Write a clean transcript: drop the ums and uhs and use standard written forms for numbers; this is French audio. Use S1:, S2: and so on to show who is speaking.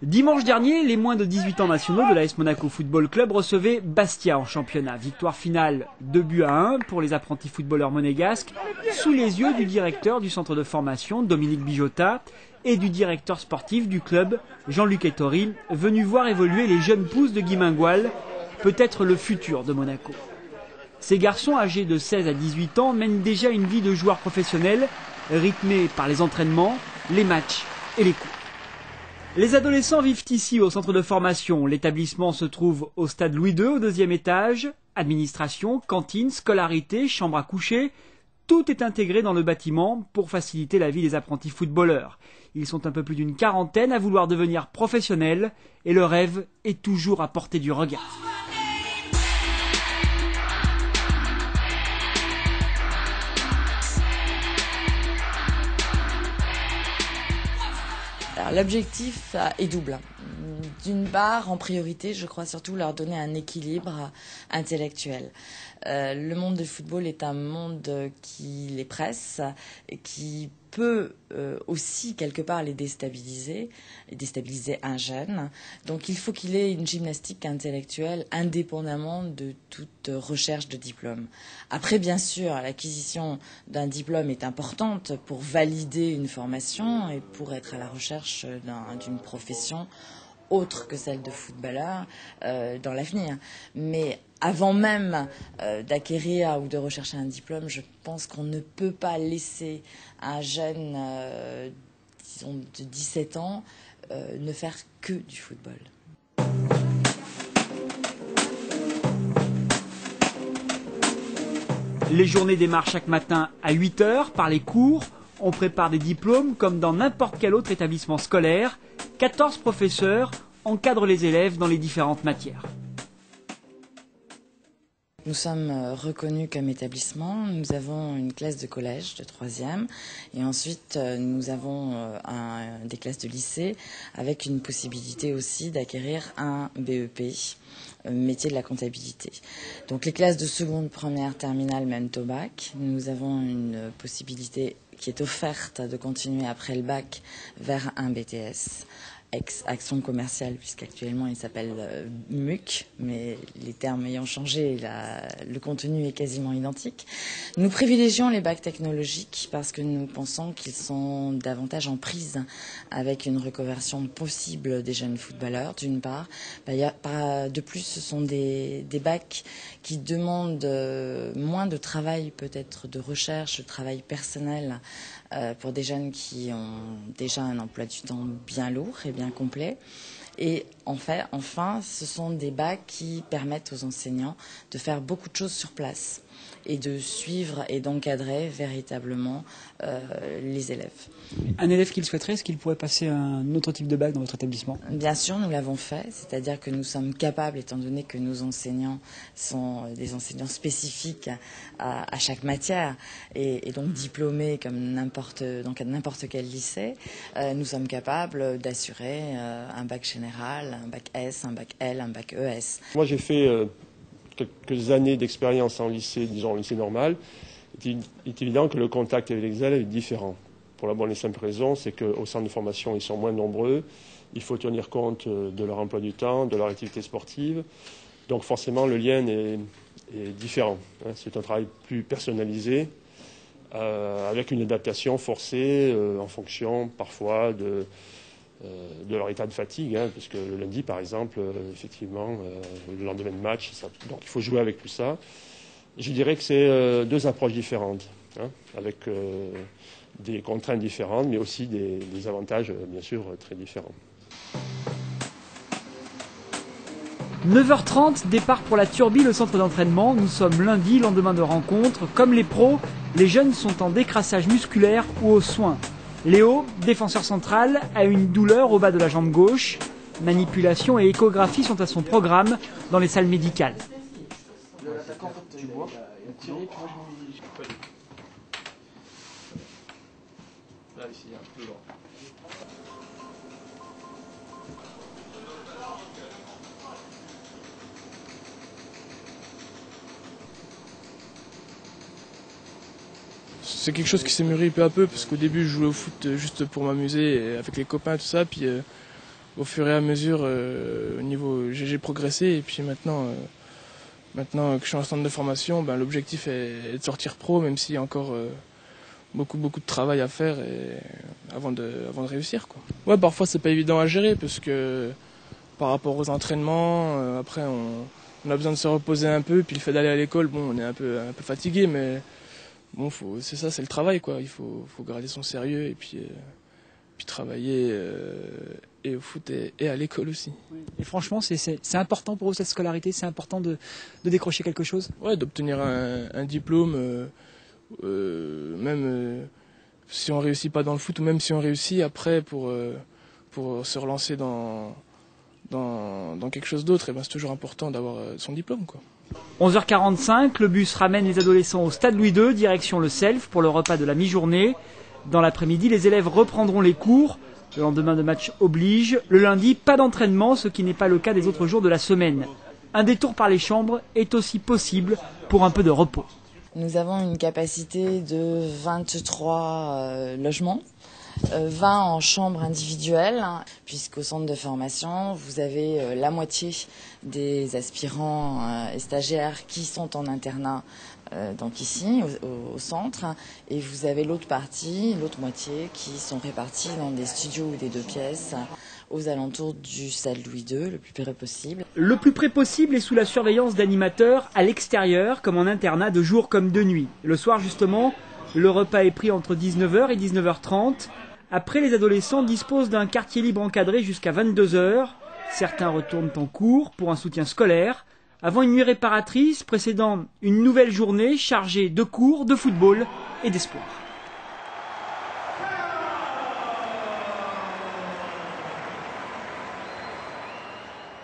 S1: Dimanche dernier, les moins de 18 ans nationaux de l'AS Monaco Football Club recevaient Bastia en championnat. Victoire finale 2-1 pour les apprentis footballeurs monégasques, sous les yeux du directeur du centre de formation, Dominique Bijotta, et du directeur sportif du club, Jean-Luc Ettori, venu voir évoluer les jeunes pousses de Guy Mingual, peut-être le futur de Monaco. Ces garçons âgés de 16 à 18 ans mènent déjà une vie de joueurs professionnels, rythmée par les entraînements, les matchs et les cours. Les adolescents vivent ici au centre de formation. L'établissement se trouve au stade Louis II, au 2e étage. Administration, cantine, scolarité, chambre à coucher. Tout est intégré dans le bâtiment pour faciliter la vie des apprentis footballeurs. Ils sont un peu plus d'une quarantaine à vouloir devenir professionnels et le rêve est toujours à portée du regard.
S2: L'objectif est double. D'une part, en priorité, je crois surtout leur donner un équilibre intellectuel. Le monde du football est un monde qui les presse, qui peut aussi quelque part les déstabiliser un jeune. Donc il faut qu'il ait une gymnastique intellectuelle indépendamment de toute recherche de diplôme. Après, bien sûr, l'acquisition d'un diplôme est importante pour valider une formation et pour être à la recherche d'une profession autre que celle de footballeur dans l'avenir. Mais avant même d'acquérir ou de rechercher un diplôme, je pense qu'on ne peut pas laisser un jeune, disons, de 17 ans ne faire que du football.
S1: Les journées démarrent chaque matin à 8 h par les cours. On prépare des diplômes comme dans n'importe quel autre établissement scolaire. 14 professeurs encadrent les élèves dans les différentes matières.
S2: Nous sommes reconnus comme établissement. Nous avons une classe de collège de 3e et ensuite nous avons des classes de lycée avec une possibilité aussi d'acquérir un BEP, métier de la comptabilité. Donc les classes de seconde, première, terminale, même au bac. Nous avons une possibilité qui est offerte de continuer après le bac vers un BTS. Action commerciale, puisqu'actuellement il s'appelle MUC, mais les termes ayant changé, le contenu est quasiment identique. Nous privilégions les bacs technologiques parce que nous pensons qu'ils sont davantage en prise avec une reconversion possible des jeunes footballeurs, d'une part. De plus, ce sont des bacs qui demandent moins de travail, peut-être de recherche, de travail personnel, pour des jeunes qui ont déjà un emploi du temps bien lourd et bien complet. Et enfin, ce sont des bacs qui permettent aux enseignants de faire beaucoup de choses sur place et de suivre et d'encadrer véritablement les élèves.
S1: Un élève qui le souhaiterait, est-ce qu'il pourrait passer un autre type de bac dans votre établissement ?
S2: Bien sûr, nous l'avons fait, c'est-à-dire que nous sommes capables, étant donné que nos enseignants sont des enseignants spécifiques à chaque matière et donc diplômés comme dans n'importe quel lycée, nous sommes capables d'assurer un bac général, un bac S, un bac L, un bac ES.
S3: Moi j'ai fait quelques années d'expérience en lycée, disons en lycée normal. Il est évident que le contact avec les élèves est différent. Pour la bonne et simple raison, c'est qu'au centre de formation, ils sont moins nombreux. Il faut tenir compte de leur emploi du temps, de leur activité sportive. Donc forcément, le lien est différent. C'est un travail plus personnalisé, avec une adaptation forcée en fonction parfois de leur état de fatigue, parce que le lundi, par exemple, effectivement, le lendemain de match, donc il faut jouer avec tout ça. Je dirais que c'est deux approches différentes, avec des contraintes différentes, mais aussi des avantages, bien sûr, très différents.
S1: 9h30, départ pour la Turbie, le centre d'entraînement. Nous sommes lundi, lendemain de rencontre. Comme les pros, les jeunes sont en décrassage musculaire ou aux soins. Léo, défenseur central, a une douleur au bas de la jambe gauche. Manipulation et échographie sont à son programme dans les salles médicales.
S4: C'est quelque chose qui s'est mûri peu à peu, parce qu'au début je jouais au foot juste pour m'amuser avec les copains tout ça, puis au fur et à mesure, au niveau, j'ai progressé et puis maintenant que je suis en centre de formation, l'objectif est de sortir pro, même s'il y a encore beaucoup de travail à faire avant de réussir, quoi. Ouais, parfois c'est pas évident à gérer parce que par rapport aux entraînements, après on a besoin de se reposer un peu, puis le fait d'aller à l'école, on est un peu fatigué, mais bon, c'est ça, c'est le travail, quoi. Il faut garder son sérieux et puis travailler et au foot et à l'école aussi.
S1: Et franchement, c'est important pour vous cette scolarité, c'est important de décrocher quelque chose?
S4: Ouais, d'obtenir un diplôme, même si on réussit pas dans le foot ou même si on réussit après pour se relancer dans quelque chose d'autre, c'est toujours important d'avoir son diplôme, quoi.
S1: 11h45, le bus ramène les adolescents au stade Louis II, direction le Self pour le repas de la mi-journée. Dans l'après-midi, les élèves reprendront les cours. Le lendemain de match oblige. Le lundi, pas d'entraînement, ce qui n'est pas le cas des autres jours de la semaine. Un détour par les chambres est aussi possible pour un peu de repos.
S2: Nous avons une capacité de 23 logements. 20 en chambre individuelle, puisqu'au centre de formation, vous avez la moitié des aspirants et stagiaires qui sont en internat, donc ici, au centre, et vous avez l'autre moitié, qui sont répartis dans des studios ou des 2 pièces, aux alentours du stade Louis II, le plus près possible.
S1: Le plus près possible est sous la surveillance d'animateurs à l'extérieur, comme en internat, de jour comme de nuit. Le soir, justement, le repas est pris entre 19h et 19h30. Après, les adolescents disposent d'un quartier libre encadré jusqu'à 22h. Certains retournent en cours pour un soutien scolaire, avant une nuit réparatrice précédant une nouvelle journée chargée de cours, de football et d'espoir.